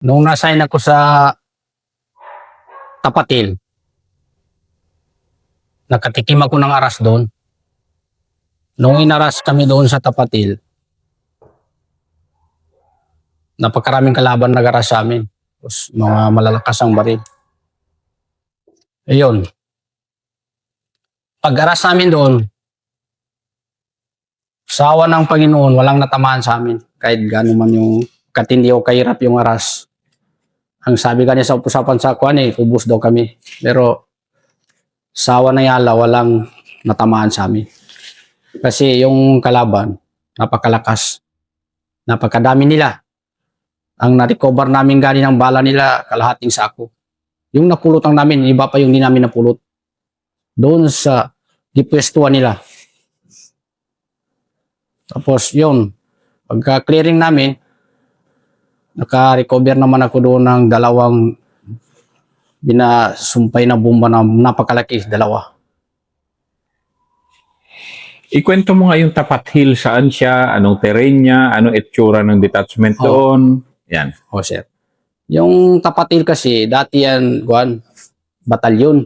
Nung na-assign ako sa Tapatil, nakatikim ako ng aras doon. Nung inaras kami doon sa Tapatil, napakaraming kalaban nag-aras sa amin. Tapos mga malalakas ang baril. Ayun. Pag-aras namin doon, sa awa ng Panginoon, walang natamaan sa amin. Kahit gano'n man yung katindi o kahirap yung aras. Ang sabi kanya sa usapan sa kuwan ubos daw kami. Pero sa awa ng Yala, walang natamaan sa amin. Kasi yung kalaban, napakalakas. Napakadami nila. Ang na-recover namin galing ng bala nila, kalahating sako. Yung napulutang namin, iba pa yung hindi namin napulot. Doon sa gipwestuhan nila. Tapos yun, pagka-clearing namin, naka-recover naman ako doon ng dalawang binasumpay na bomba na napakalaki, dalawa. Ikwento mo nga yung Tapat Hill, saan siya, anong terrain niya, anong itsura ng detachment doon. Yan. O sir. Yung Tapatil kasi, dati yan, batalyon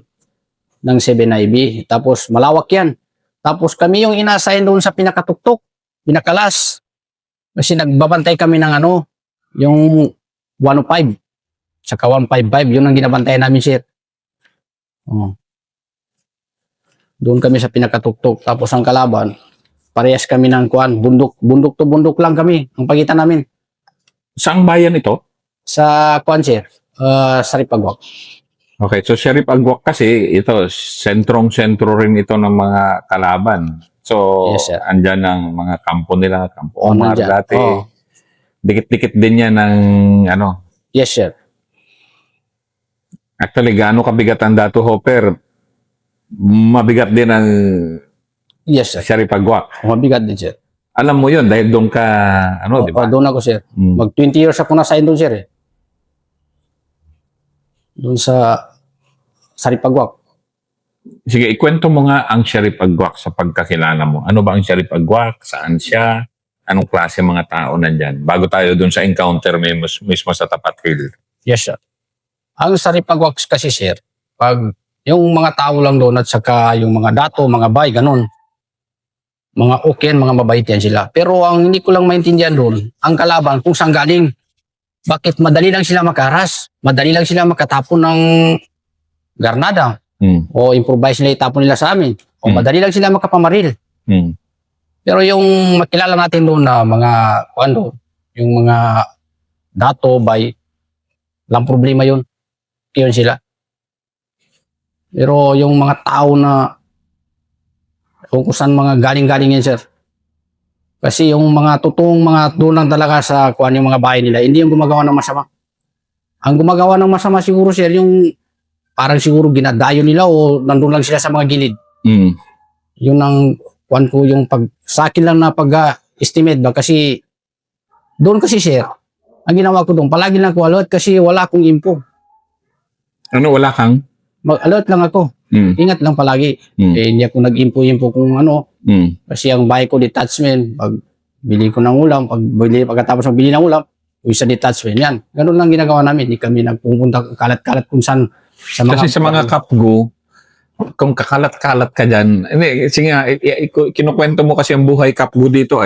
ng 7IB. Tapos malawak yan. Tapos kami yung ina-assign doon sa pinakatuktok, pinakalas. Kasi nagbabantay kami ng yung 105. Saka 155, yun ang ginabantayan namin, sir. Doon kami sa pinakatuktok. Tapos ang kalaban, parehas kami ng bundok to bundok lang kami, ang pagitan namin. Saang bayan ito? Sa sir, sa Ripagwak. Okay, so Sheriff Agwak kasi, ito, sentrong-sentro rin ito ng mga kalaban. So, Yes, sir. andyan ang mga kampo nila, kampo Omar nandyan. dati. Dikit-dikit din yan ng, Yes, sir. actually, gaano kabigat ang Dato Hopper? Mabigat din ang Yes, sir. Sheriff Agwak. Mabigat din, sir. Alam mo yun, dahil doon ka, di ba? Doon ako, sir. Mag 20 years ako na-sign doon, sir. Doon sa Ripagwak. Sige, ikwento mo nga ang Sheriff Agwak sa pagkakilala mo. Ano ba ang Sheriff Agwak? Saan siya? Anong klase mga tao nandyan? Bago tayo doon sa encounter mismo sa Tapat Hill. Yes, sir. Ang sa Ripagwak kasi, sir, pag yung mga tao lang doon at saka yung mga dato, mga bay, ganun. Mga okay, mga mabait yan sila. Pero ang hindi ko lang maintindihan doon, ang kalaban kung saan galing. Bakit madali lang sila makaras? Madali lang sila makatapon ng garnada. O improvise nila itapon nila sa amin. O madali lang sila makapamaril. Pero yung makilala natin doon na mga, yung mga dato, bay, lang problema yun. Yun sila. Pero yung mga tao na kung saan mga galing-galing yan, sir. Kasi yung mga totoong mga doon lang talaga sa yung mga bahay nila, hindi yung gumagawa ng masama. Ang gumagawa ng masama siguro, sir, yung parang siguro ginadayo nila o nandun lang sila sa mga gilid. Yun ang ko, yung sa akin lang na pag-estimate ba, kasi doon kasi, sir, ang ginawa ko doon, palagi lang ako alert kasi wala akong info. Ano, wala kang? Mag-alert lang ako. Ingat lang palagi. Hindi ako nag-info kung kasi ang bahay ko detachment, pag bili ko ng ulam, pagkatapos magbili ng ulam, uwi sa detachment, yan. Ganun lang ginagawa namin. Hindi kami nagpupunta kalat-kalat kung saan. Kasi sa mga kapgo, kung kakalat-kalat ka dyan, sige nga, kinukwento mo kasi ang buhay kapgo dito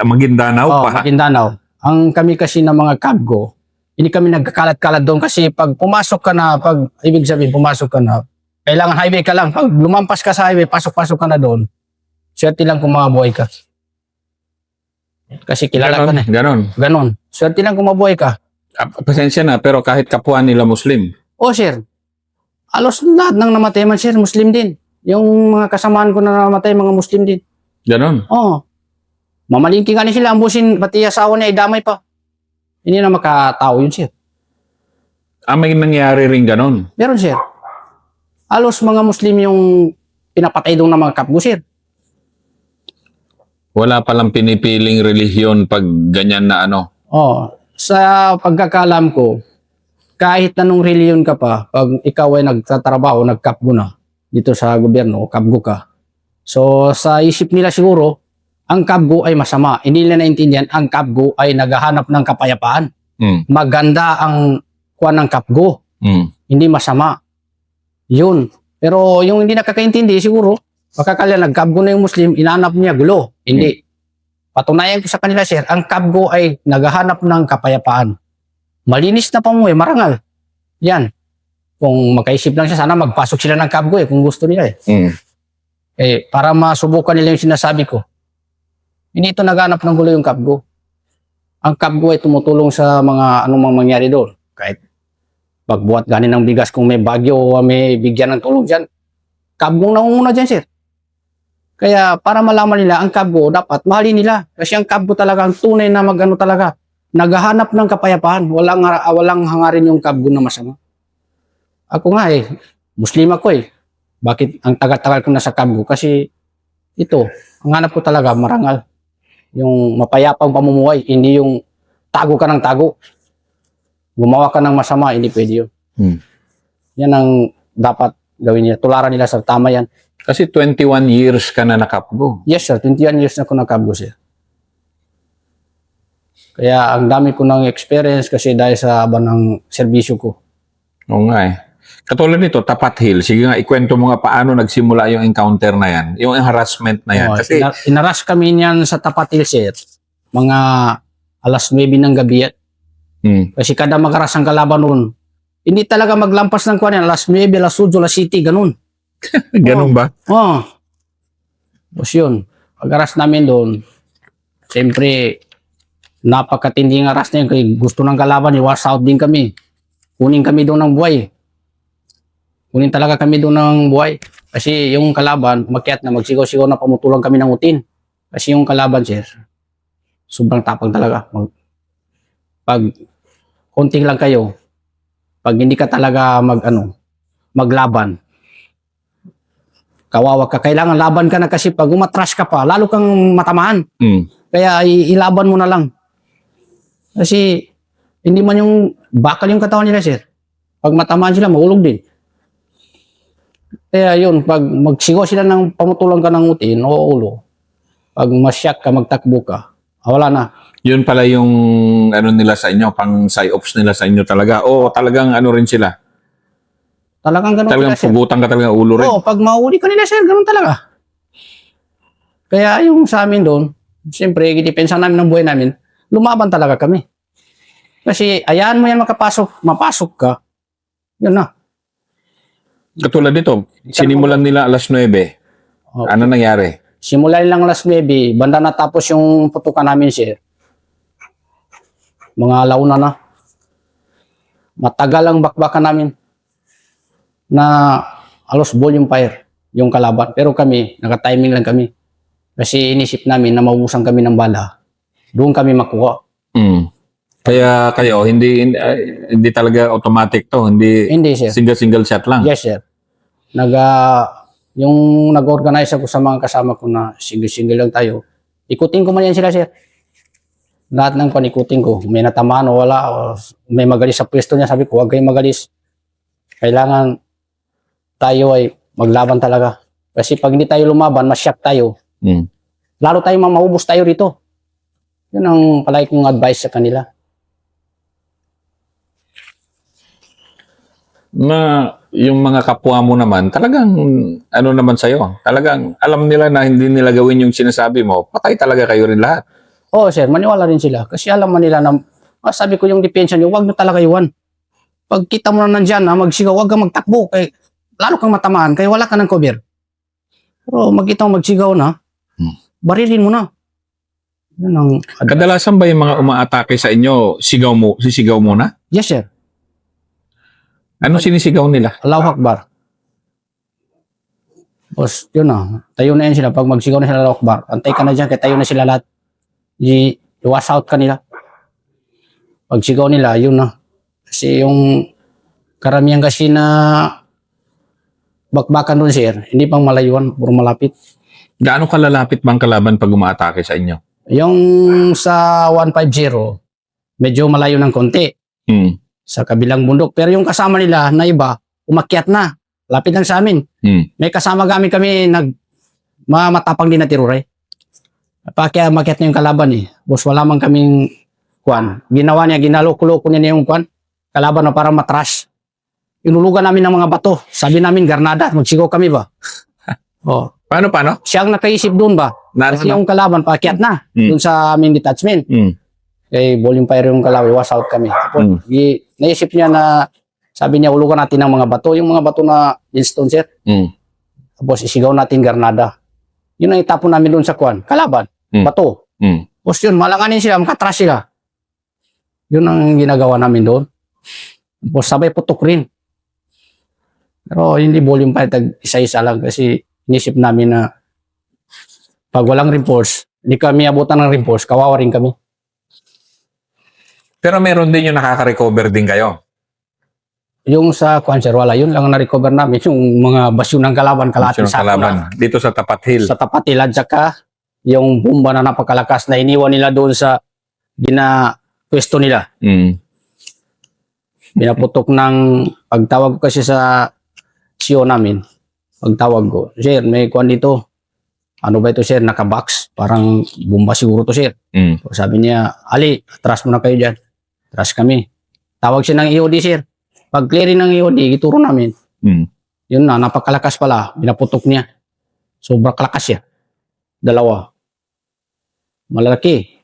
Maguindanao pa. Maguindanao. Ang kami kasi ng mga kapgo, hindi kami nagkakalat-kalat doon kasi pag pumasok ka na, ibig sabihin pumasok ka na, kailangan highway ka lang. Pag lumampas ka sa highway, pasok-pasok ka na doon, swerte lang kung mabuhay ka. Kasi kilala ka na. Ganon. Swerte lang kung mabuhay ka. Pasensya na, pero kahit kapwa nila Muslim. Sir. Alos lahat ng namatay man, sir, Muslim din. Yung mga kasamaan ko na namatay, mga Muslim din. Ganon? Mamalingki nga ni sila, ambusin, pati asawa niya, idamay pa. Hindi na makatao yun, sir. May nangyari rin ganon? Meron, sir. Alos mga Muslim yung pinapatay doon ng mga kapgo, sir. Wala palang pinipiling relihiyon pag ganyan na Sa pagkakalam ko, kahit anong reliyon ka pa, pag ikaw ay nagtatrabaho, nagkapgo na dito sa gobyerno, kapgo ka. So sa isip nila siguro, ang kapgo ay masama. Hindi nila naintindihan, ang kapgo ay naghahanap ng kapayapaan. Maganda ang kuha ng kapgo. Hindi masama. Yun. Pero yung hindi nakakaintindi, siguro, makakala nagkabgo na yung Muslim, inaanap niya gulo. Hindi. Patunayan ko sa kanila, sir, ang kabgo ay naghahanap ng kapayapaan. Malinis na pamuhay, marangal. Yan. Kung makaisip lang siya, sana magpasok sila ng kabgo kung gusto nila para masubukan nila yung sinasabi ko. Hindi ito naghanap ng gulo yung kabgo. Ang kabgo ay tumutulong sa mga anumang mangyari doon. Kahit pagbuhat ganin ng bigas kung may bagyo o may bigyan ng tulong dyan. Kabgong nangunguna dyan, sir. Kaya para malaman nila, ang kabgo dapat mahalin nila. Kasi ang kabgo talaga, ang tunay na magano talaga, naghahanap ng kapayapaan. Walang hangarin yung kabgo na masama. Ako nga Muslim ako Bakit ang tagal-tagal ko na sa kabgo? Kasi ito, ang hanap ko talaga marangal. Yung mapayapang pamumuhay, hindi yung tago ka ng tago. Gumawa ka ng masama, hindi pwede yun. Yan ang dapat gawin nila. Tularan nila, sir. Tama yan. Kasi 21 years ka na nakapgo. Yes, sir. 21 years na ako nakabgo, sir. Kaya ang dami ko ng experience kasi dahil sa aba ng serbisyo ko. Oo nga Katulad nito, Tapat Hill. Sige nga, ikwento mo nga paano nagsimula yung encounter na yan. Yung harassment na yan. Kasi inaras kami niyan sa Tapat Hill, sir. Mga alas 9 ng gabi. Kasi kada magaras ang kalaban noon, hindi talaga maglampas ng kuwan yan. Alas 9, alas 8, alas 7, ganun. Ganun ba? Tapos yun, pag-aras namin doon, siyempre, napakatinding aras na yun. Kaya gusto ng kalaban, i-wash out din kami. Kunin kami doon ng buhay. Kunin talaga kami doon ng buhay. Kasi yung kalaban, umakyat na, magsigaw-sigaw na pamutulang kami ng utin. Kasi yung kalaban, sir, sobrang tapang talaga. Pag konting lang kayo, pag hindi ka talaga maglaban, kawawa ka. Kailangan laban ka na kasi pag umatras ka pa, lalo kang matamaan. Kaya ilaban mo na lang. Kasi hindi man yung bakal yung katawan nila, sir. Pag matamaan sila, mahulog din. Kaya yun, pag magsigaw sila ng pamutulang ka ng utin o ulo, pag masyak ka, magtakbo ka, wala na. Yun pala yung nila sa inyo, pang psyops nila sa inyo talaga. O talagang rin sila? Talagang ganun talagang sila, sir. pugutan ka talaga ulo rin? Oo, pag mahuli ka nila, sir, ganun talaga. Kaya yung sa amin doon, siyempre, gidepensa namin ng buhay namin, lumaban talaga kami. Kasi ayahan mo yan mapasok ka, yun na. Katulad dito, sinimulan nila alas 9. Ano nangyari? Simulan lang alas 9, banda natapos yung putukan namin, sir. Mga alauna na. Matagal ang bakbakan namin na alos ball yung fire, yung kalaban. Pero kami, naka-timing lang kami. Kasi inisip namin na maubusan kami ng bala. Doon kami makuha. Kaya kayo, hindi talaga automatic to. Hindi, sir. Single shot lang. Yes, sir. Yung nag-organize ako sa mga kasama ko na single lang tayo. Ikutin ko man yan sila, sir. Lahat ng panikutin ko. May natamaan o wala. O may magalis sa pwesto niya. Sabi ko, huwag kayong magalis. Kailangan tayo ay maglaban talaga. Kasi pag hindi tayo lumaban, masyak tayo. Lalo tayo maubos tayo rito. Yun ang palagi kong advice sa kanila. Na yung mga kapwa mo naman, talagang naman sa'yo. Talagang alam nila na hindi nila gawin yung sinasabi mo. Patay talaga kayo rin lahat. Oo, sir. Maniwala rin sila. Kasi alam man nila na, sabi ko yung depensa nyo, huwag nyo talaga iwan. Pag kita mo na nandyan, magsigaw, huwag kang magtakbo. Kaya, lalo kang matamaan, kaya wala ka ng cover. Pero magkita mo magsigaw na, barilin mo na. Yun ang Kadalasan ba yung mga umaatake sa inyo, sisigaw mo na? Yes, sir. Ano sinisigaw nila? Allahu Akbar. Boss, yun na. Tayo na yan sila. Pag magsigaw na sila Allahu Akbar, antay ka na dyan, kaya tayo na sila lahat. I-wash out ka nila. Pag sigaw nila, yun na. Kasi yung karamihan kasi na bakbakan doon, sir, hindi pang malayuan, puro malapit. Gaano kalalapit bang kalaban pag umaatake sa inyo? Yung sa 150, medyo malayo ng konti. Sa kabilang bundok. Pero yung kasama nila na iba, umakyat na. Lapit lang sa amin. May kasama kami matapang din na tirure. Kaya umakyat na yung kalaban. Boss, wala man kaming ginawa niya, ginaloko-loko niya yung kalaban na parang matras. Inulugan namin ng mga bato. Sabi namin, garnada, magsigaw kami ba? Oh, Paano? siya ang nakaisip doon ba? Kasi yung kalaban, paakyat na, doon sa aming detachment. Eh, volume fire yung kalaban, was out kami. Tapos, naisip niya na, sabi niya, ulugan natin ng mga bato. Yung mga bato na Flintstone, sir. Tapos, isigaw natin garnada. Yun ang itapon namin doon sa kalaban. Bato. Tapos yun, malanganin sila, makatras sila. Yun ang ginagawa namin doon. Tapos sabay putok rin. Pero hindi volume pa, isa-isa lang kasi inisip namin na pag walang reinforce, hindi kami abutan ng reinforce, kawawa rin kami. Pero meron din yung nakaka-recover din kayo. Yung sa sir, wala. Yun lang ang na-recover namin. Yung mga basyo ng kalaban, kalahati Yung sa kalaban. Dito sa Tapat Hill. sa Tapat Hill, at saka yung bomba na napakalakas na iniwan nila doon sa pwesto nila. Pinaputok ng pagtawag ko kasi sa CEO namin. Pagtawag ko, sir, may dito. Ano ba ito, sir? Naka-box. Parang bomba siguro to, sir. So, sabi niya, Ali, atras mo na kayo dyan. Atras kami. Tawag siya ng EOD, sir. Pag clearing ng EOD, ituro namin. Yun na, napakalakas pala. Pinaputok niya. Sobrang kalakas siya. Dalawa. Malalaki.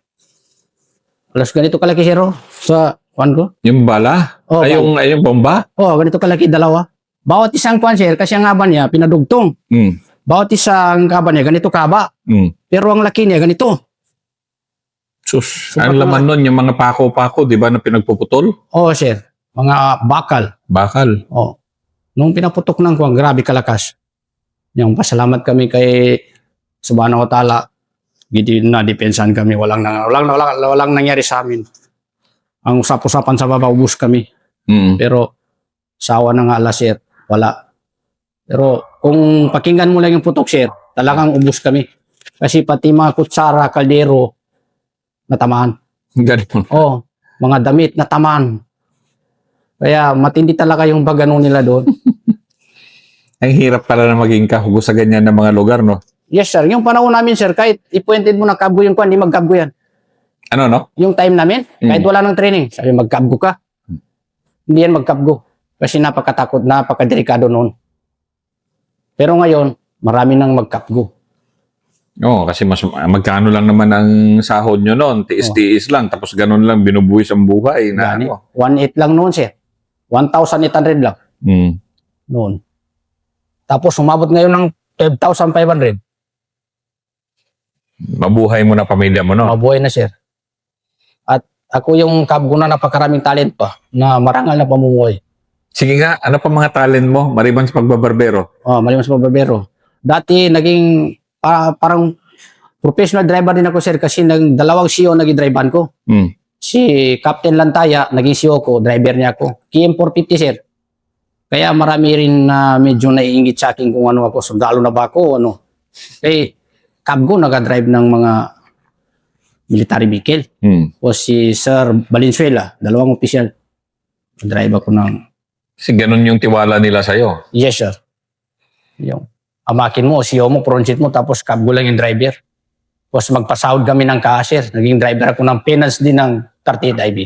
Alas ganito kalaki, sir, oh, sa ko. Yung bala? Oh, yung bomba? Oh, ganito kalaki, dalawa. Bawat isang sir, kasi ang haba niya, pinadugtong. Bawat isang kaba niya, ganito kaba. Pero ang laki niya, ganito. Sus, ang laman nun, yung mga pako-pako, di ba, na pinagpuputol? Oh, sir. Mga bakal. Bakal. Oh. Nung pinaputok ng grabe kalakas. Yung pasalamat kami kay Subhanahu wa Ta'ala. Hindi na depensahan kami. Walang nangyari sa amin. Ang usap-usapan sa baba, ubus kami. Pero sawa na nga ala, sir. Wala. Pero kung pakinggan mo lang yung putok, sir, talagang ubus kami. Kasi pati mga kutsara, kaldero, natamaan. Ganun. Oh, mga damit natamaan. Kaya matindi talaga yung pagano nila doon. Ang hirap pala na maging kahugo sa ganyan na mga lugar, no? Yes, sir. Yung panahon namin, sir, kahit ipointed mo na kabgo yung hindi magkabgo yan. Ano, no? Yung time namin, kahit wala ng training, sabi magkabgo ka. Hindi yan magkabgo. Kasi napakatakot, napakadelikado noon. Pero ngayon, marami nang magkabgo. Oo, kasi mas magkano lang naman ang sahod nyo noon. Tiis-tiis lang. Tapos ganun lang, binubuhis ang buhay. Na, Gani, ano. 1.8 lang noon, sir. 1,800 lang noon. Tapos umabot ngayon ng 12,500. Mabuhay mo na pamilya mo, no? Mabuhay na, sir. At ako yung kabgo na napakaraming talent pa na marangal na pamumuhay. Sige nga, ano pa mga talent mo? Maliban sa pagbabarbero. Oh, malimas pa babero. Dati naging parang professional driver din ako, sir, kasi dalawang CEO naging drivean ko. Si Captain Lantaya, naging CEO ko, driver niya ako. KM450, sir. Kaya marami rin na medyo naiingit sa akin kung ano ako, sundalo na ba ako, ano. Eh, kabgo nag-drive ng mga military vehicle. O si Sir Valenzuela, dalawang opisyal. Drive ako ng... Kasi ganun yung tiwala nila sa'yo. Yes, sir. Yung amakin mo, CEO mo, project mo, tapos kabgo lang yung driver. Tapos magpasahod kami ng cashier. Naging driver ako ng penance din ng 38 IB.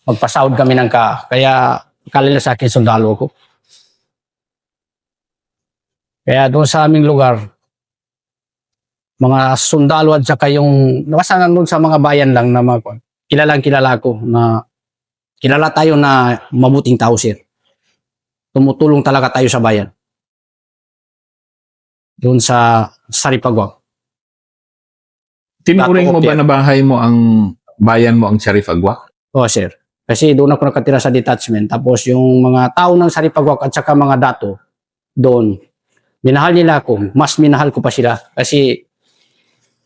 Magpasahod kami ng kaya akala nila sa akin sundalo ko. Kaya doon sa aming lugar, mga sundalo at saka yung nawasanan doon sa mga bayan lang na mga kilala ko na kilala tayo na mabuting tao, sir. Tumutulong talaga tayo sa bayan. Doon sa Saripagwak. Tinuring mo ba na bahay mo ang bayan mo ang Sharif Agwak? Oo, sir. Kasi doon ako nakatira sa detachment. Tapos yung mga tao ng Saripagwak at saka mga dato doon, minahal nila ako. Mas minahal ko pa sila. Kasi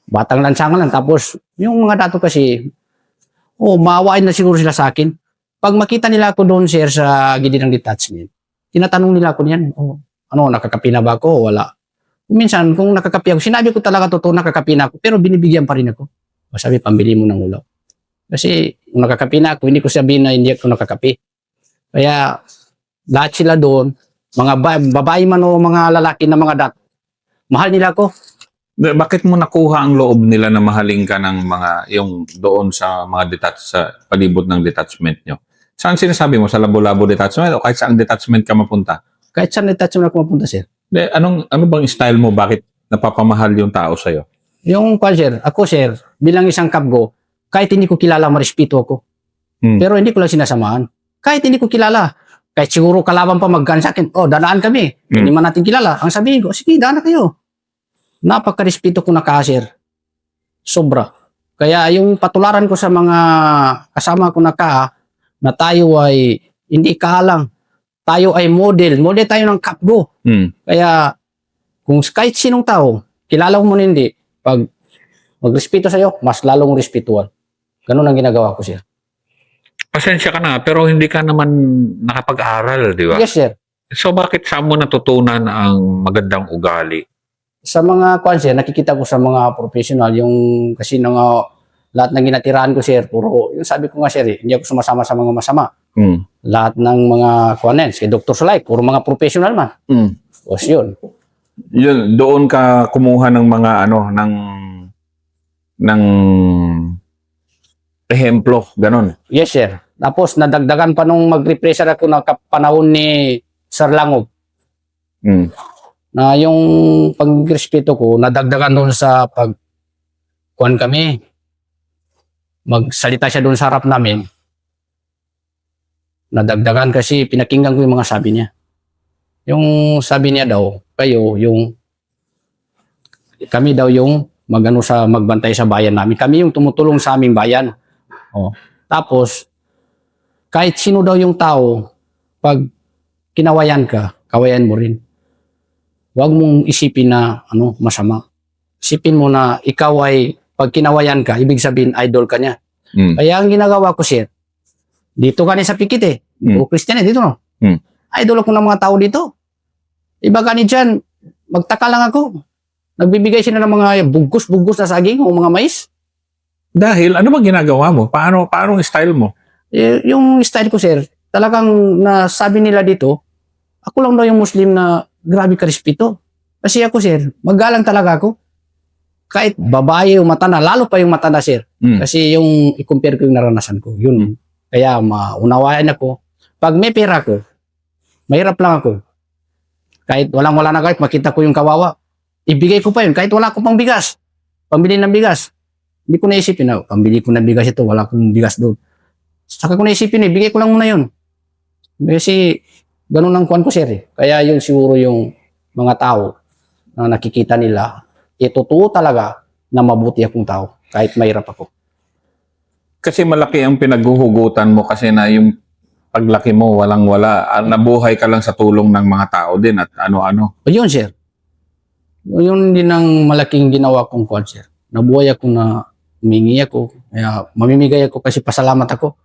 batang lansangan lang. Tapos yung mga dato kasi, maawain na siguro sila sa akin. Pag makita nila ako doon, sir, sa gilid ng detachment, tinatanong nila ako niyan, nakakapi na ba ako? Wala. Minsan, kung nakakapi ako, sinabi ko talaga totoo, nakakapi na ako, pero binibigyan pa rin ako. O sabi, pambili mo ng ulam. Kasi, kung nakakapi na ako, hindi ko sabihin na hindi ako nakakapi. Kaya, lahat sila doon, mga babae man o mga lalaki na mga mahal nila ako. Bakit mo nakuha ang loob nila na mahalin ka ng mga, yung doon sa mga sa palibot ng detachment nyo? Saan sinasabi mo? Sa Labu-Labu detachment o kahit saan detachment ka mapunta? Kahit saan detachment ako mapunta, sir. Ano bang style mo? Bakit napapamahal yung tao sa'yo? Yung kwan, sir, ako, sir, bilang isang kabgo, kahit hindi ko kilala, marespeto ako. Pero hindi ko lang sinasamahan. Kahit hindi ko kilala, kahit siguro kalaban pa maggan sa akin, dadaan kami. Hindi man natin kilala. Ang sabihin ko, sige, daan na kayo. Napaka-respeto ko na sir. Sobra. Kaya yung patularan ko sa mga kasama ko na na tayo ay hindi kahalang. Tayo ay model. Model tayo ng kapgo. Kaya kung kahit sinong tao, kilala mo na hindi, pag magrespeto sa'yo, mas lalong respetuhan. Ganun ang ginagawa ko, sir. Pasensya ka na, pero hindi ka naman nakapag-aral, di ba? Yes, sir. So bakit saan mo natutunan ang magandang ugali? Sa mga sir, nakikita ko sa mga professional, yung kasi lahat ng ginatirahan ko, sir, puro, yung sabi ko nga, sir, hindi ako sumasama sa mga masama. Lahat ng mga si Dr. Sulay, puro mga professional man. Tapos yun. Yun, doon ka kumuha ng mga ng ehemplo, ganon. Yes, sir. Tapos nadagdagan pa nung mag-repressor ako na panahon ni Sir Langob. Na yung pag-respeto ko, nadagdagan doon sa kuhan kami. Magsalita siya doon sa harap namin. Nadagdagan kasi pinakinggan ko yung mga sabi niya. Yung sabi niya daw, kami daw yung magbantay sa bayan namin. Kami yung tumutulong sa aming bayan. Tapos, kahit sino daw yung tao, pag kinawayan ka, kawayan mo rin. Huwag mong isipin na masama. Isipin mo na ikaw ay, pag kinawayan ka, ibig sabihin idol ka niya. Kaya ang ginagawa ko, sir, dito kani sa Pikit o Christian dito no. Idol ako ng mga tao dito. Iba kani dyan, magtaka lang ako. Nagbibigay sila ng mga bugos-bugos na saging o mga mais. Dahil, ano bang ginagawa mo? Paano ang style mo? Yung style ko, sir, talagang nasabi nila dito, ako lang daw yung Muslim na grabe ka respeto. Kasi ako, sir, magalang talaga ako. Kahit babae o matanda, lalo pa yung matanda, sir. Kasi yung i-compare ko yung naranasan ko. Yun. Kaya maunawayan ako. Pag may pera ko, mahirap lang ako. Kahit walang-wala na kahit makita ko yung kawawa, ibigay ko pa yun. Kahit wala ko pang bigas. Pambili ng bigas. Hindi ko naisipin na, pambili ko ng bigas ito, wala akong bigas doon. Saka ko naisipin, ibigay ko lang muna yun. Kasi, ganun ang kuwan ko, sir. Kaya yung siguro yung mga tao na nakikita nila, totoo talaga na mabuti akong tao, kahit mahirap ako. Kasi malaki ang pinaghuhugutan mo kasi na yung paglaki mo, walang-wala. Nabuhay ka lang sa tulong ng mga tao din at ano-ano. O yun, sir. Yun din ang malaking ginawa kong kuwan, sir. Nabuhay ako na humingi ako. Kaya mamimigay ako kasi pasalamat ako.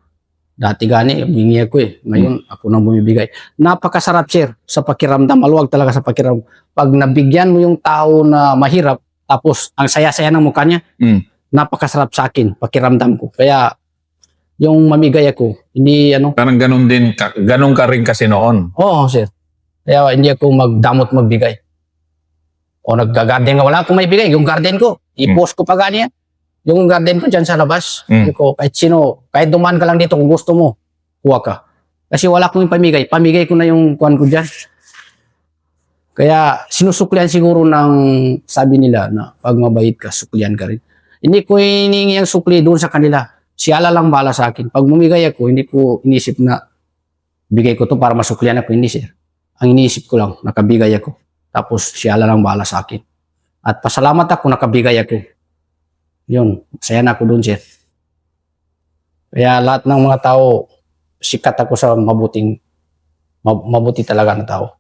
Dati gani, humingi ako Ngayon, ako nang bumibigay. Napakasarap, sir, sa pakiramdam. Maluwag talaga sa pakiramdam. Pag nabigyan mo yung tao na mahirap, tapos ang saya-saya ng mukha niya, napakasarap sa akin, pakiramdam ko. Kaya, yung mamigay ako, hindi Parang ganun din, ganun ka rin kasi noon. Oo, sir. Kaya hindi ako magdamot magbigay. O nagga-garden nga, wala akong maibigay. Yung garden ko, i-post ko pa ganyan. Yung garden ko dyan sa labas. Ko, kahit sino, kahit dumaan ka lang dito kung gusto mo, kuha ka. Kasi wala akong pamigay. Pamigay ko na yung kuhan ko dyan. Kaya sinusuklian siguro ng sabi nila na pag mabait ka, suklian ka rin. Hindi ko hiningi ang sukli doon sa kanila. Siyala lang bala sa akin. Pag bumigay ako, hindi ko inisip na bigay ko to para masuklian ako. Hindi, sir. Ang iniisip ko lang, nakabigay ako. Tapos siyala lang bala sa akin. At pasalamat ako, nakabigay ako. Yun, masaya na ako doon, sir. Kaya lahat ng mga tao, sikat ako sa mabuti talaga na tao.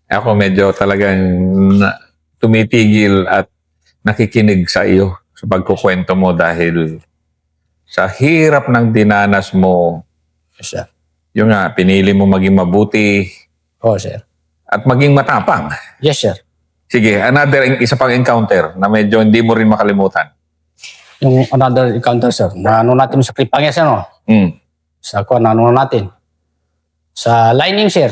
Ako medyo talagang tumitigil at nakikinig sa iyo sa pagkukwento mo dahil sa hirap ng dinanas mo, Yes, sir. yung nga, pinili mo maging mabuti Oo, sir. at maging matapang. Yes, sir. Sige, isa pang encounter na medyo hindi mo rin makalimutan. Yung another encounter, sir, na natin sa Clipanges, Sa natin. Sa lining, sir.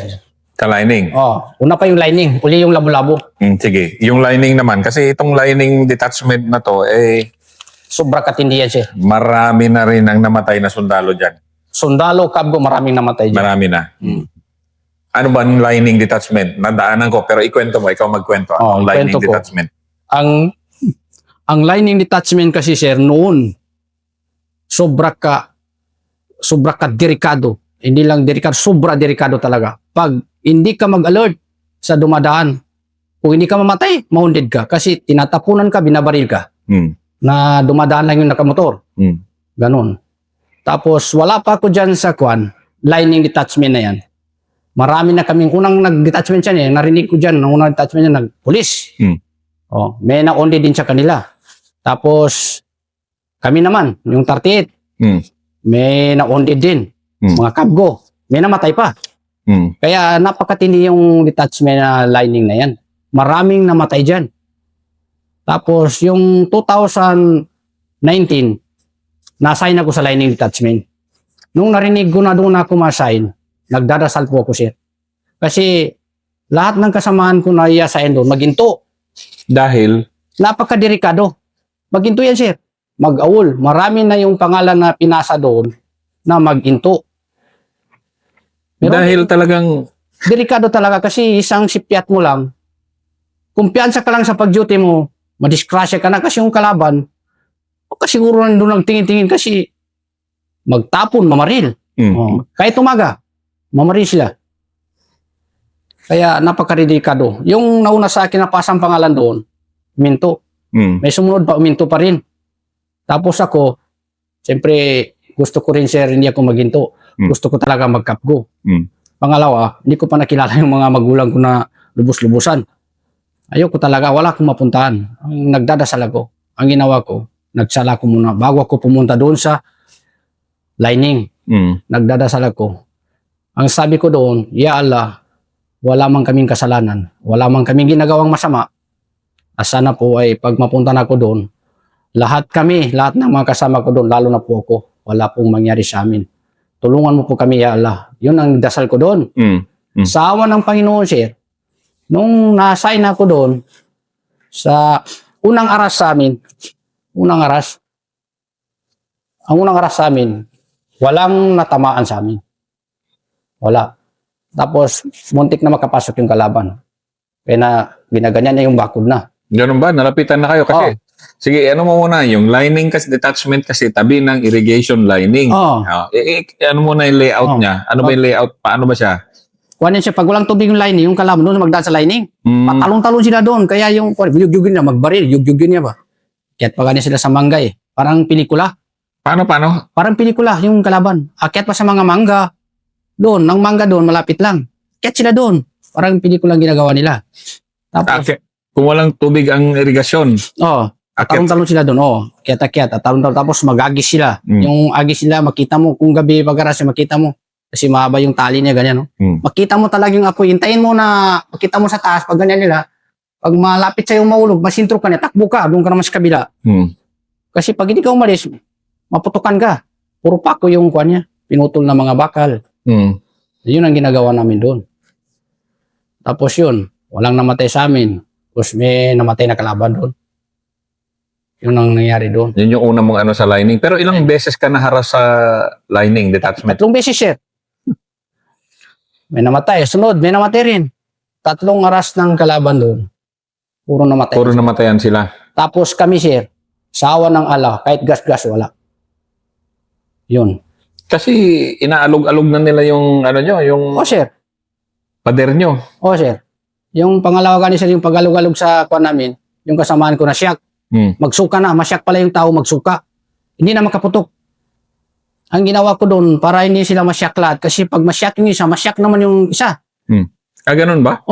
Ka-lining. Una pa yung lining, uli yung labo-labo. Sige. Yung lining naman, kasi itong lining detachment na to, Sobra katindi yan, sir. marami na rin ang namatay na sundalo dyan. Sundalo, kabgo, maraming namatay dyan. Marami na. Ano ba ang lining detachment? Nadaanan ko, pero ikwento mo, ikaw magkwento. Ang lining ikwento ko. detachment. Ang lining detachment kasi, sir, noon, sobra ka delikado. Hindi lang delikado, sobra delikado talaga. Pag hindi ka mag-alert sa dumadaan, kung hindi ka mamatay, maundid ka. Kasi tinatapunan ka, binabaril ka. Na dumadaan lang yung nakamotor. Ganon. Tapos wala pa ako dyan sa lining detachment na yan. Marami na kaming unang nag-detachment yan narinig ko dyan, unang detachment yan, nag-police. May na-only din sa kanila. Tapos kami naman, yung 38, may na-only din. Mga kabgo, may namatay pa. Kaya napakatindi yung detachment na lining na yan. Maraming namatay dyan. Tapos, yung 2019, na-assign ako sa lining detachment. Nung narinig ko na doon ako ma-assign, nagdadasal po ako, sir. Kasi, lahat ng kasamaan ko na i-assign doon, maginto. Dahil? Napakadelikado. Maginto yan, sir. Mag-awol. Marami na yung pangalan na pinasa doon na maginto. Dahil talagang... Delikado talaga kasi isang sipyat mo lang, kumpiyansa ka lang sa pag-duty mo, madiskrasya ka na kasi yung kalaban, siguro nandun lang tingin-tingin kasi magtapon, mamaril. Kahit umaga, mamaril sila. Kaya napakadelikado. Yung nauna sa akin na pasang pangalan doon, uminto. May sumunod pa, uminto pa rin. Tapos ako, siyempre, gusto ko rin, sir, hindi ako maginto. Gusto ko talaga magkapgo. Pangalawa, hindi ko pa nakilala yung mga magulang ko na lubos-lubusan. Ayoko talaga, wala akong mapuntahan. Ang nagdadasal ako, ang ginawa ko, nagsala ko muna. Bago ako pumunta doon sa lining, nagdadasal ako. Ang sabi ko doon, Ya Allah, wala man kaming kasalanan, wala man kaming ginagawang masama. Sana po ay pag mapunta na ako doon, lahat ng mga kasama ko doon, lalo na po ako, wala pong mangyari sa amin. Tulungan mo po kami, Ya Allah. Yun ang dasal ko doon. Sa awa ng Panginoon, sir, nung na-assign ako doon, sa unang aras sa amin, ang unang aras sa amin, walang natamaan sa amin. Wala. Tapos, muntik na makapasok yung kalaban. Kaya na, ginaganyan na yung bakod na. Ganun ba? Nalapitan na kayo kasi. Sige, ano mo muna, yung lining kasi, detachment kasi, tabi ng irrigation lining. Ano muna yung layout niya? Ano ba yung layout? Paano ba siya? Kuhanin siya, pag walang tubig yung lining, yung kalaban doon, magdaan sa lining. Patalong-talong sila doon. Kaya yung, yugyugin na, magbaril, yugyugin niya ba? Kaya't paganin sila sa mangga Parang pelikula. Paano? Parang pelikula, yung kalaban. Akyat pa sa mga mangga. Doon, ng mangga doon, malapit lang. Akyat sila doon. Parang pelikula ang ginagawa nila. Tapos, kung walang tubig ang irigasyon. talong-talong sila doon. Akyat. Talong-talong. Tapos mag-agis sila. Yung agis sila, makita mo, kung gabi pag-aras, makita mo. Kasi mahaba yung tali niya, ganyan. Makita mo talaga yung apoy. Hintayin mo na, makita mo sa taas, pag ganyan nila, pag malapit sa'yo maulog, masintro ka niya, takbo ka, doon ka naman sa kabila. Kasi pag hindi ka umalis, maputukan ka. Puro pako yung kuha niya. Pinutol na mga bakal. Yun ang ginagawa namin doon. Tapos yun, walang namatay sa amin. Tapos may namatay na kalaban doon. Yun ang nangyari doon. Yun yung unang mong sa lining. Pero ilang beses ka naharas sa lining detachment? 3 beses, sir. May namatay. Sunod, may namatay rin. 3 aras ng kalaban doon. Puro namatay. Puro namatayan sila. Tapos kami, sir, sa awa ng Allah, kahit gas-gas, wala. Yun. Kasi inaalog-alog na nila yung yung Sir. pader nyo. Sir. Yung pangalawa kanina, sir, yung pag-alog-alog sa kuwan namin, yung kasamaan ko na siyak. Magsuka na, masyak pala yung tao, magsuka. Hindi na makaputok. Ang ginawa ko doon, para hindi sila masyak lahat, kasi pag masyak yung isa, masyak naman yung isa. Ganun ba?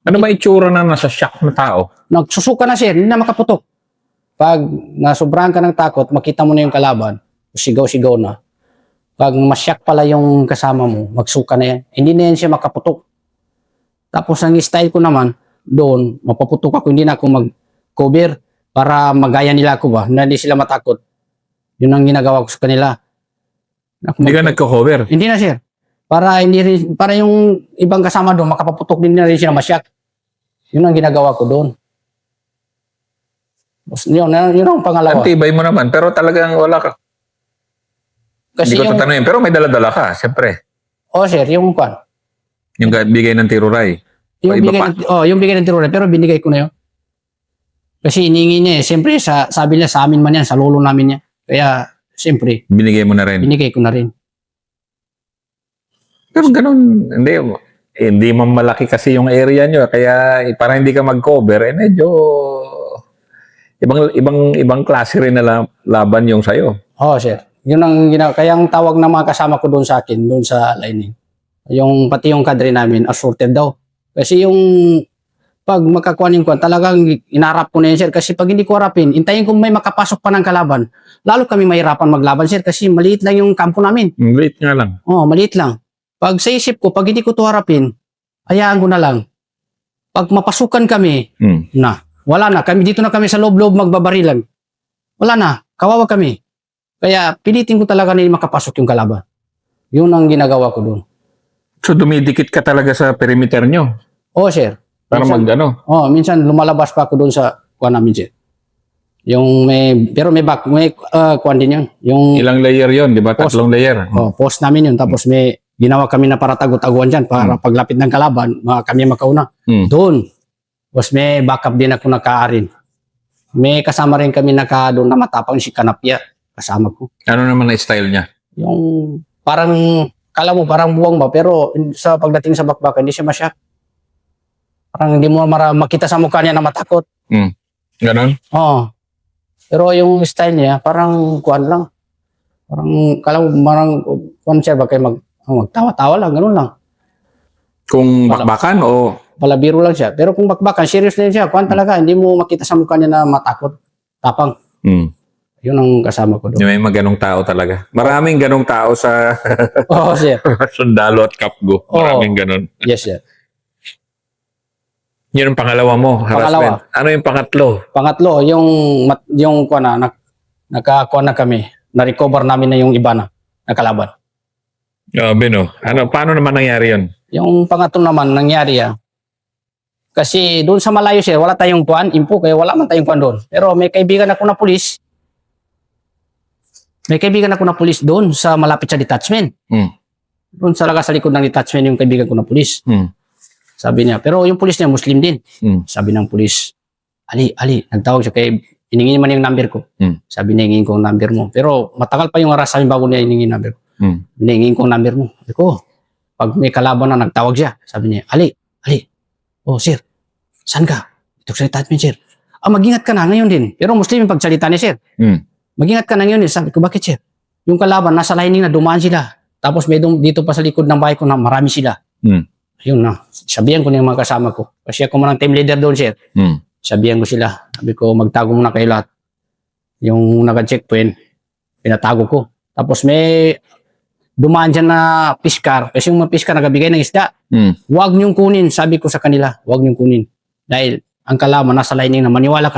Ano ba itsura na nasa shock na tao? Nagsusuka na, sir, hindi na makaputok. Pag nasobrahan ka ng takot, makita mo na yung kalaban, sigaw-sigaw na. Pag masyak pala yung kasama mo, magsuka na yan. Hindi na yan siya makaputok. Tapos ang style ko naman, doon, mapaputok ako, hindi na ako mag-cover para magaya nila ako ba, na hindi sila matakot. Yun ang ginagawa ko sa kanila. Hindi ka nagko-cover? Hindi na, sir. Para yung ibang kasama doon, makapaputok din na rin sila masyak. Yun ang ginagawa ko doon. Yun ang pangalawa. Ang tibay mo naman, pero talagang wala ka. Kasi Hindi ko tatanungin, pero may dala-dala ka, siyempre. sir, yung kwan. Yung bigay ng tiruray. Yung iba bigay, yung bigay ng tirura, pero binigay ko na yun. Kasi hiningi niya eh. Siyempre, sabi niya sa amin man yan, sa lolo namin niya. Kaya, siyempre, Binigay mo na rin. binigay ko na rin. Pero ganun, hindi man malaki kasi yung area nyo, kaya para hindi ka mag-cover, medyo ibang klase rin na laban yung sa'yo. Sir. Yun ang kaya ang tawag ng mga kasama ko doon sa akin, doon sa lining. Pati yung kadre namin, assorted daw. Kasi yung pag makakuhanin ko, talagang inarap ko na yun, sir. Kasi pag hindi ko harapin, intayin kung may makapasok pa ng kalaban, lalo kami mahirapan maglaban, sir. Kasi maliit lang yung kampo namin. Late nga lang. Maliit lang. Pag sa isip ko, pag hindi ko to harapin, hayaan ko na lang. Pag mapasukan kami, wala na. Dito na kami sa loob-loob magbabarilan. Wala na. Kawawa kami. Kaya pilitin ko talaga na makapasok yung kalaban. Yun ang ginagawa ko doon. So dumidikit ka talaga sa perimeter nyo? Sir. Para Minsan- minsan lumalabas pa ako doon sa kuha namin, sir. Pero may kuha din yun. Yung Ilang layer yon, di ba? Post. 3 layer. post namin yun. Tapos may ginawa kami na para tago-taguan dyan para paglapit ng kalaban, kami makauna. Doon. Tapos may backup din ako nakaarin. May kasama rin kami doon na matapang si Kanapya. Kasama ko. Ano naman na style niya? Yung parang, kala mo parang buwang ba, pero sa pagdating sa bakbakan, hindi siya masyak. Parang hindi mo makita sa mukha niya na matakot. Ganon? Pero yung style niya, parang kuwan lang. Parang, kala mo, kuwan siya ba kayo magtawa-tawa lang, ganun lang. Kung bakbakan o... Palabiro lang siya. Pero kung bakbakan, serious na siya. Kuwan talaga, hindi mo makita sa mukha niya na matakot. Tapang. Yun ang kasama ko doon. May mga ganong tao talaga. Maraming ganong tao sa Sir. sundalo at kapgo. Maraming ganon. Yes, sir. Yun ang pangalawa mo, harassment. Ano yung pangatlo? Pangatlo, yung kuwan na, nakakuha na kami. Na-recover namin na yung iba na nakalaban. Bino, paano naman nangyari yun? Yung pangatlo naman, nangyari kasi doon sa malayo, sir, wala tayong kuwan, info, kaya wala man tayong kuwan doon. Pero may kaibigan ako na pulis. May kaibigan ako na pulis doon sa malapit sa detachment. Doon sa likod ng detachment yung kaibigan ko na pulis. Sabi niya, pero yung pulis niya Muslim din. Sabi ng pulis, Ali, nagtawag siya kay iningin man yung number ko. Sabi niya, hingin ko ang number mo. Pero matagal pa yung oras sabi bago niya iningin yung number ko. Hiningin ko ang number mo. Sabi ko, pag may kalaban na nagtawag siya, sabi niya, Ali. Sir, saan ka? Ito sa detachment, sir. Mag-ingat ka na ngayon din. Pero Muslim yung pagsalita niya, sir. Mag-ingat ka na ngayon din. Sabi ko, bakit, sir? Yung kalaban, nasa lining na, dumaan sila. Tapos may dito pa sa likod ng bahay ko na marami sila. Yun na. Sabihan ko na yung mga kasama ko. Kasi ako man ang team leader doon, sir. Sabihan ko sila. Sabi ko, magtago muna kayo lahat. Yung naka-checkpoint, pinatago ko. Tapos may dumaan dyan na piskar. Kasi yung mga piskar nagabigay ng isda. Huwag niyong kunin. Sabi ko sa kanila, huwag niyong kunin. Dahil ang kalaban nasa lining na maniwala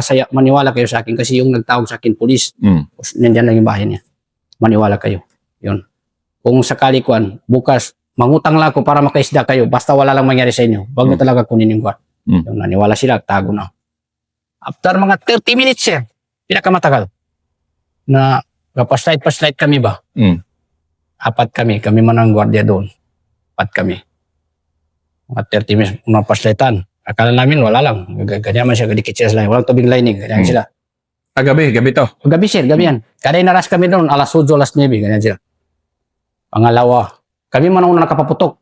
kayo sa akin kasi yung nagtawag sa akin, pulis. Nandiyan lang yung bahay niya. Maniwala kayo. Yun. Kung sakali kuan, bukas, mangutang lang ako para makaisda kayo. Basta wala lang mangyari sa inyo. Huwag na talaga kunin yung kuan. Yung naniwala sila, tago na. After mga 30 minutes, sir, pinakamatagal, na pa-slide kami ba? Apat kami man ang gwardiya doon. Apat kami. Mga 30 minutes, mga pa-slidean. Akala namin wala lang. Ganyan man siya, gadikit siya sa line. Walang tubig lining. Ganyan sila. Gabi to. Gabi, sir, gabi yan. Kada naras kami doon, alas 8, alas 9, ganyan sila. Pangalawa, kami man ang unang nakapaputok.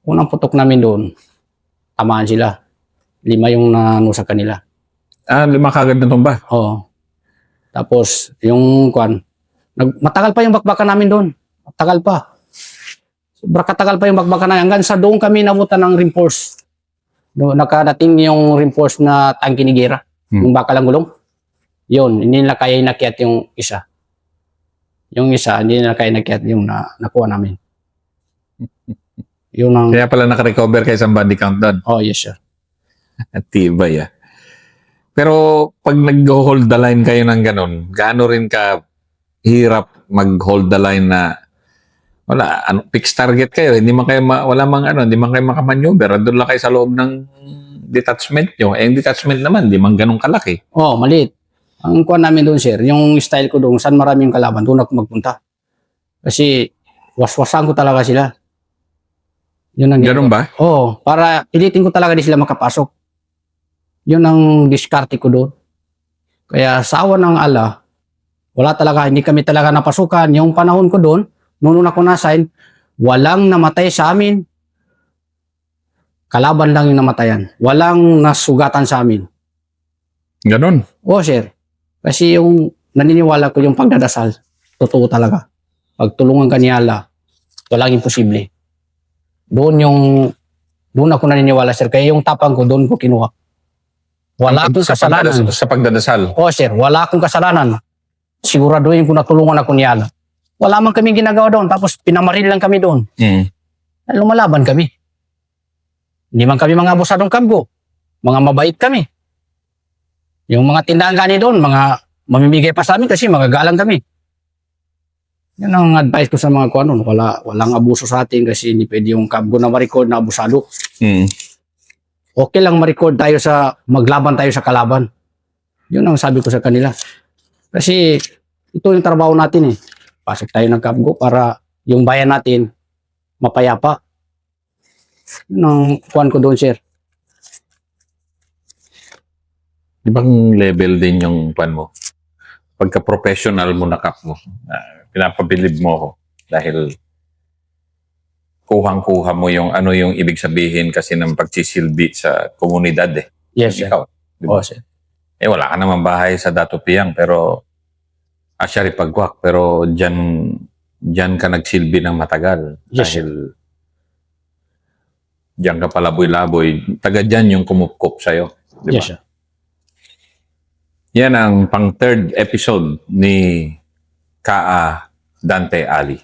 Unang putok namin doon, tamaan sila. 5 yung nano sa kanila. 5 kagad na tumba. Oo. Tapos, yung kwan, matagal pa yung bakbakan namin doon. Matagal pa. Sobra katagal pa yung bakbakan namin. Hanggang sa doon kami nabutan ng reinforce. Nakadating yung reinforce na tangke ni Gera. Yung bakalang gulong. Yun, hindi nila kaya inakyat yung isa. Yung isa, hindi nila kaya inakyat yung nakuha namin. Yun ang... Kaya pala nakarecover kayo sa body count doon. Yes, sir. At tibay Pero pag nag-hold the line kayo ng ganun, gaano rin ka hirap mag-hold the line na Wala, fixed target kayo. Hindi man kayo, wala mang hindi man kayo makamaneuver. Doon lang kayo sa loob ng detachment nyo. Eh, yung detachment naman, di man ganun kalaki. Oh, maliit. Ang kuha namin doon, sir, yung style ko doon, saan maraming kalaban, doon ako magpunta. Kasi waswasan ko talaga sila. Yun ang Ganun ba? Oo, para pilitin ko talaga di sila makapasok. Yun ang diskarte ko doon. Kaya sa awa ng Allah, wala talaga, hindi kami talaga napasukan. Yung panahon ko doon, noon ako na-assign, walang namatay sa amin. Kalaban lang yung namatayan. Walang nasugatan sa amin. Ganun. Oo, sir. Kasi yung naniniwala ko yung pagdadasal, totoo talaga. Pagtulungan ka ni Allah, walang imposible. Doon ako naniniwala, sir. Kaya yung tapang ko, doon ko kinuha. Wala akong kasalanan. Sa pagdadasal. Oo, sir. Wala akong kasalanan. Siguraduhin ko natulungan ako ni Allah. Wala man kaming ginagawa doon. Tapos pinamaril lang kami doon. Lumalaban kami. Hindi man kami mga abusadong kabgo. Mga mabait kami. Yung mga tindahan kani doon, mga mamimigay pa sa amin kasi magagalang kami. Yan ang advice ko sa mga kuanon. Walang abuso sa atin kasi hindi pwede yung kabgo na ma-record na abusado. Okay lang ma-record tayo maglaban tayo sa kalaban. Yun ang sabi ko sa kanila. Kasi ito yung trabaho natin eh. Pasok tayo ng kabgo para yung bayan natin mapayapa. Yun ang kuan ko doon, sir. Di bang level din yung pan mo? Pagka-professional mo na kap mo, pinapabilib mo ako dahil kuhang-kuha mo yung yung ibig sabihin kasi ng pagsisilbi sa komunidad eh. Yes, sir. Ikaw, di ba? Oo, sir. Wala ka naman bahay sa Datupiang pero Siaripagwak pero dyan ka nagsilbi ng matagal Yes, dahil dyan ka palaboy-laboy. Taga dyan yung kumupkop sa'yo. Di ba? Yes, sir. Yan ang pang third episode ni Kaa Dante Ali.